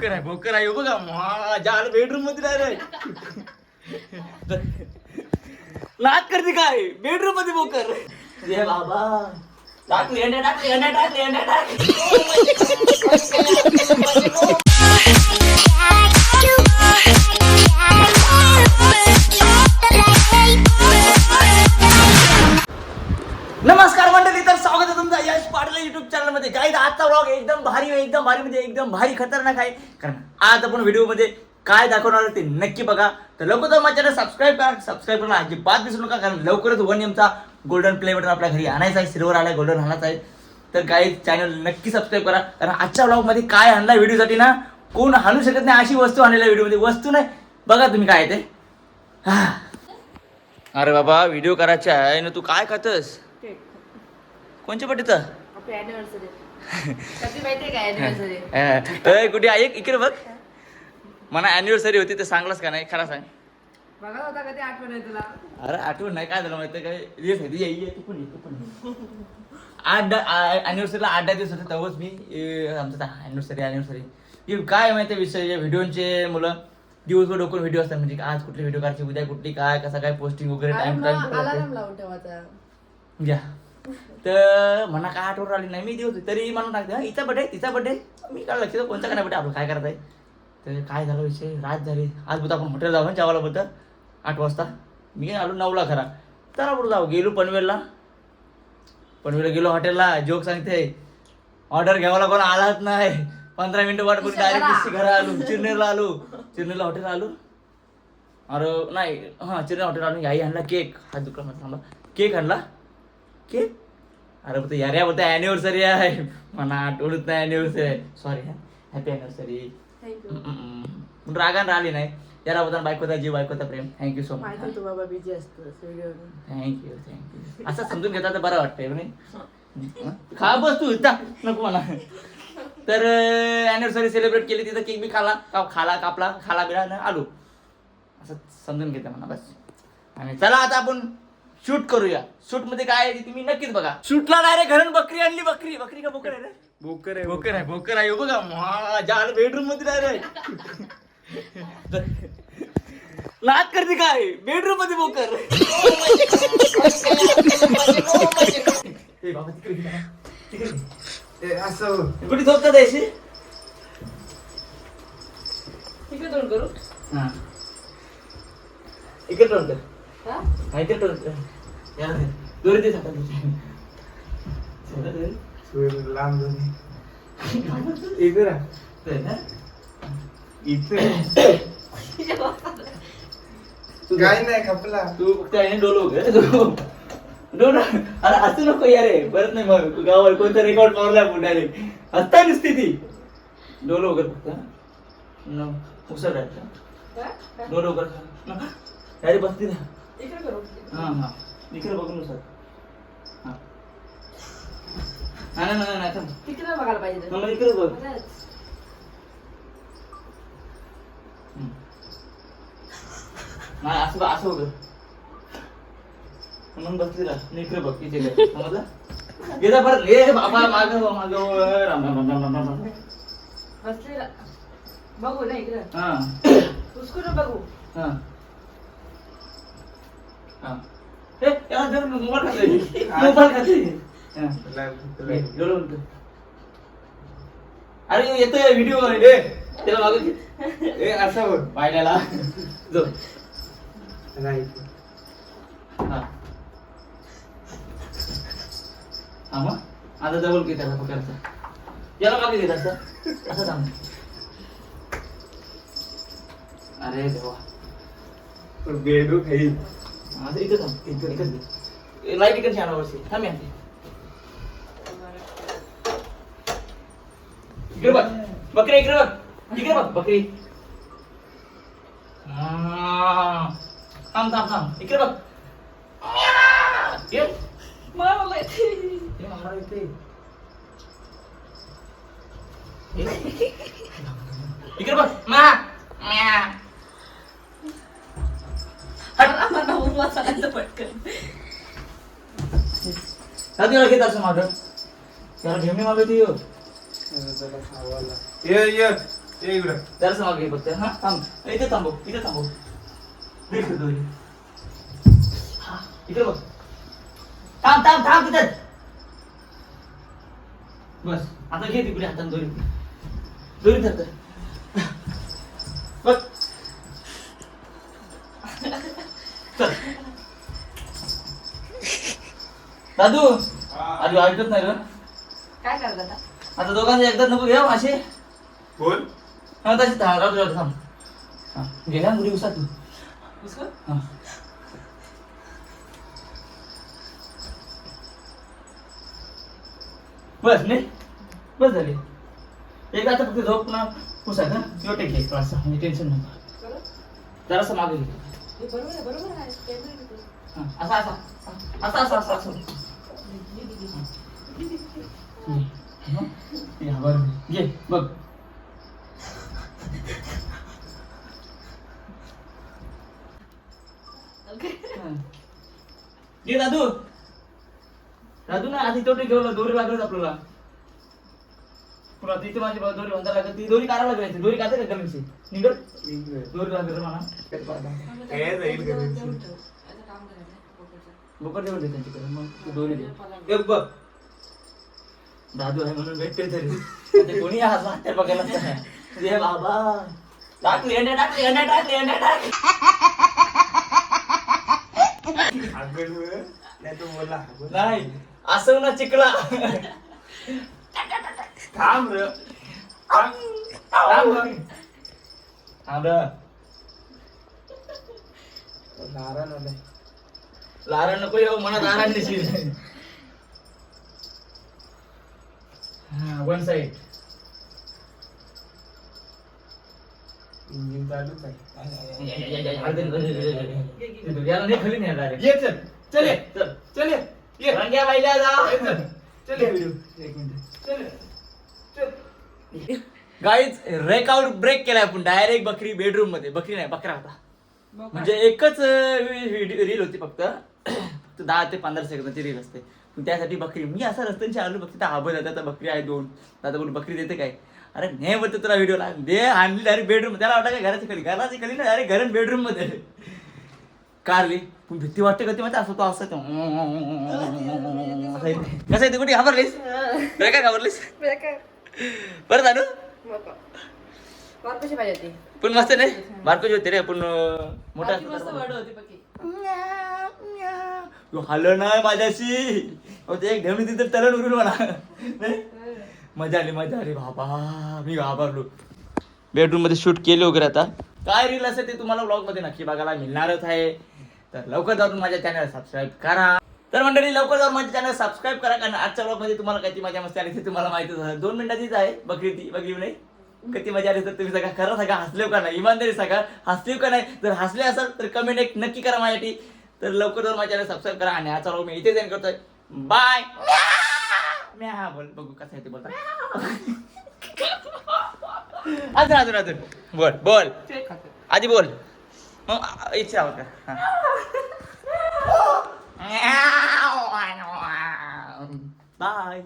भोकर आहे बघा जाल बेडरूम मध्ये डायरेक्ट नाच करते काय बेडरूम मध्ये भोकर ये बाबा टाकली नमस्कार मंडळी, तर स्वागत आहे तुमचं यश पाटील युट्यूब चॅनल मध्ये. गाईज आजचा व्लॉग एकदम भारी म्हणजे एकदम भारी खतरनाक आहे. कारण आज आपण व्हिडिओ मध्ये काय दाखवणार ते नक्की बघा. तर लवकर माझ्या चॅनल सबस्क्राईब करा अजिबात विसरू नका. कारण लवकरच 1 एमचा गोल्डन प्ले बटन आपल्या घरी आणायचा आहे. सिल्वर आलाय, गोल्डन आणायचा आहे. तर गाईज चॅनल नक्की सबस्क्राईब करा. कारण आजच्या व्लॉग मध्ये काय आणला व्हिडिओसाठी ना, कोण आणू शकत नाही अशी वस्तू आणलेल्या व्हिडिओ मध्ये. वस्तू नाही बघा तुम्ही काय ते. अरे बाबा व्हिडिओ करायचा आहे ना, तू काय खातस? कोणच्या पट्टीचं? कुठे ऐक इकडे बघ. मला अॅनिव्हर्सरी होती तर सांगलास का नाही? खरा सांग. बघा होता कधी आठवण आहे तुला? अरे आठवण नाही, काय झालं माहिती काय, तू पण अॅनिव्हर्सरीला 8-10 दिवस होते. तेव्हाच मी आमचं अॅनिव्हर्सरी काय माहिती विषय. व्हिडिओचे मुलं दिवसभर डोकून व्हिडिओ असतात. म्हणजे आज कुठली व्हिडिओ करायची, उद्या कुठली, काय कसं काय पोस्टिंग वगैरे टाइम अलार्म लावून ठेवायचा घ्या. तर म्हणा काय आठवण आली नाही, मी दिवस तरी मला टाकते हिचा बड्डे तिचा बड्डे. मी काय लक्ष कोणता काय बड्डे आपलं काय करत आहे. तर काय झालं विषय, रात झाली. आज बोलता आपण हॉटेल जाऊ ना जेवायला बोलतं 8 वाजता. मी आलो 9ला खरा. चला बोलू जाऊ. गेलो पनवेलला गेलो हॉटेलला. जोक सांगते ऑर्डर घ्यावाला कोण आलाच नाही. 15 मिनिटं वाट करून डायरेक्ट घरा आलो. चिरनेरला हॉटेल आलो. अरे नाही चिरनेर हॉटेल आलो. आई आणला केक. हा दुकानात थांबला. केक आणला. केक अरे बोलतो यार बोलतो अॅनिव्हर्सरी आहे. मला आठवणच नाही अॅनिव्हर्सरी आहे. Sorry happy anniversary. रागान राहिली नाही. याला बोलता बायकोचा जीव बायकोचा प्रेम. Thank you so much. थँक्यू असं समजून घेता तर बरं वाटतंय म्हणे. खा बस तू नको मला. तर अॅनिव्हर्सरी सेलिब्रेट केली. तिथं केक बी खाला बिळा आलो. असं समजून घेते म्हणा बस. आणि चला आता आपण शूट करूया. शूट मध्ये काय आहे तुम्ही नक्कीच बघा. शूटला डायरेक्ट घरून बकरी आणली. बकरी का बोकर आहे रे? बोकर आहे बघा जाल बेडरूम मध्ये डायरेक्ट नाच करते काय बेडरूम मध्ये बोकर. बाबा तिकडे असं कुठे झोपतात यायची तिकडे तोंड करू. हा इकडे तोंड कर. इकडे तोंड कर. दोरी दे साठा लांब इकडे काय नाही खपला तू फक्त आहे डोलो डोलो. अरे असं नको यारे परत नाही. मग गावावर कोणता रेकॉर्ड पावला आपण डायरेक्ट असता नसती ती. डोलो वगैरे फक्त उसळ राहायचा. डोलो वगैरे डायरेक्ट बसती ना. हा इकडे बघून नुसार. नाही तिकडे बघायला पाहिजे. मग इकडे बघ. नाही असं बघ म्हणून बसली ना. इकडे बघ इथे समजलं. गेला परत हे बाबा माग बसले बघू ना इकडे. हा उसकून बघू. हा हे याला जर मोबाईल खाते. अरे येतोय व्हिडिओ त्याला मागे असं पाहिल्याला जो हा मग आता जवळ की त्याला पकडचा. याला मागे घेत असं असं थांब. अरे देवा बेडू खाईल. असं इकडे थांब. इकडे लाईट इकडे छान वर्षी थांब. इकडे बघ बकरी. इकडे बघ बकरी. थांब इकडे बघ. इकडे बघ. घेत असं माझं त्याला घेऊन मागवते. ये ये इकडं. जरासं मागे ये फक्त. हा थांब इथे थांबव ब्रेक करतो इथे. हा, इकडे बघ. थांब तिथेच. बस आता घे तिकडे हाताने दोरी धर. बघ चल दादू आधी ऐकत नाही ग. काय करत आता? आता दोघांचे एकदाच नको घ्या असे. बोल. हा तशी राहतो थांब. हा घे ना मुली उसा तू. उसको हा बस नाही बस झाली. एकदा आता फक्त झोप ना पुसा का किंवा टेक घे क्लासचा म्हणजे टेन्शन नको. बरं? जरासं मागे घे. हे बरोबर आहे टेबल घेतो. हा असं या बरं घे बघ. घे दादू ना आधी तोटे घेऊन दोरी लागत आपल्याला. पुन्हा तिथे माझी दोरी म्हणता लागत ती दोरी काढायला लागायची. दोरी काढते का गरमची निघत दोरी लागत मला. हे जाईल घरी. आता काम करायचं बोकड देऊन दे त्यांच्याकडे मग ती दोरी दे. बघ दादू आहे म्हणून भेटते तरी ते कोणी हसला त्या बघायला दे बाबा. टाकली अंडे नाही तो बोला. नाही असं ना चिकला. थांब रे. थांब नारायण आलाय. लारा नको येऊ मनात आराम देशील. हा वन साइड. इंजिन चालूच आहे. याला नाही खाली नाही डायरेक्ट. ये चल. चले. चल ये रंग्या बाईला जा. चले. एक मिनिट. चले. चल. गाईज रेकआउट ब्रेक केलाय आपण डायरेक्ट बकरी बेडरूम मध्ये. बकरी नाही बकरा होता. म्हणजे एकच रील होती फक्त 10 ते 15 सेकंदाची रील असते. पण त्यासाठी बकरी मी असा रस्त्यांची आलो बघते आबा जातात तर बकरी आहे 2. दादा बोल बकरी देते काय. अरे नाही बोलतो तुला व्हिडिओला दे. आणली डायरेक्ट बेडरूम. त्याला वाटतं काय घराची खाली ना डायरेक्ट घरात बेडरूम मध्ये कारली. पण भीती वाटते का ते माहिती असं तो असं कसं आहे. तू कुठे घाबरलीस काय घाबरलीस बरं झालं. कशी पाहिजे ती पण मस्त नाही बारकोची होते रे पण मोठा मस्त वाढ होती पक्की. हल्लो नाही माझ्याशी. ते एक ढेमणी तिथे तरण उरून म्हणा. मजा आली बाबा. मी घाबरलो. बेडरूम मध्ये शूट केले वगैरे. आता काय रील असेल ते तुम्हाला ब्लॉग मध्ये नक्की बघायला मिळणारच आहे. तर लवकर जाऊन माझ्या चॅनल सबस्क्राईब करा. तर मंडळी लवकर जाऊन माझ्या चॅनल सबस्क्राईब करा. कारण आजच्या ब्लॉग मध्ये तुम्हाला किती मजा मस्ती आली ते तुम्हाला माहितीच आहे. 2 मिनिटाचीच आहे बकरी ती बघली नाही. किती मजा आली तर तुम्ही सगळं खरं सगळं हसले का नाही. इमानदारी सगळं हसले का नाही. जर हसले असाल तर कमेंट एक नक्की करा माझ्यासाठी. तर लवकर जाऊन माझ्या चॅनल सबस्क्राईब करा. आणि आजचा ब्लॉग मी इथे एंड करतोय. बाय. म्या बोल बघू कसं आहे ते बोलता. अजून बोल आधी बोल मग इच्छा होता. बाय.